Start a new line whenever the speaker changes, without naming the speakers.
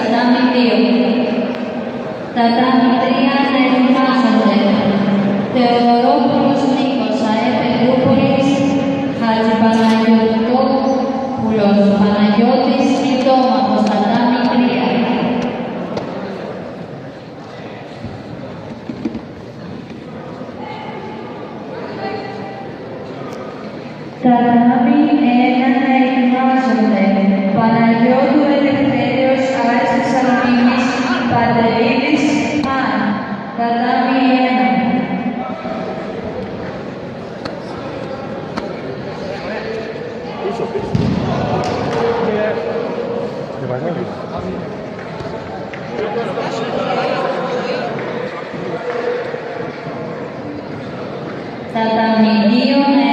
τατάμι 2. Τατάμι 3 να ετοιμάζονται. Θεοδωρόπουλος Νίκος, ΑΕΠ Ελιούπολης, Χατζηπαναγιωτόπουλος Παναγιώτης, Μητόμαχος, τατάμι 3. Τατάμι 1 να ετοιμάζονται. Παναγιώτου Ελευθέριος, Άρης Θεσσαλονίκης, Παντελίδης, Μαν, τατάμι 1. Τατάμι 2 να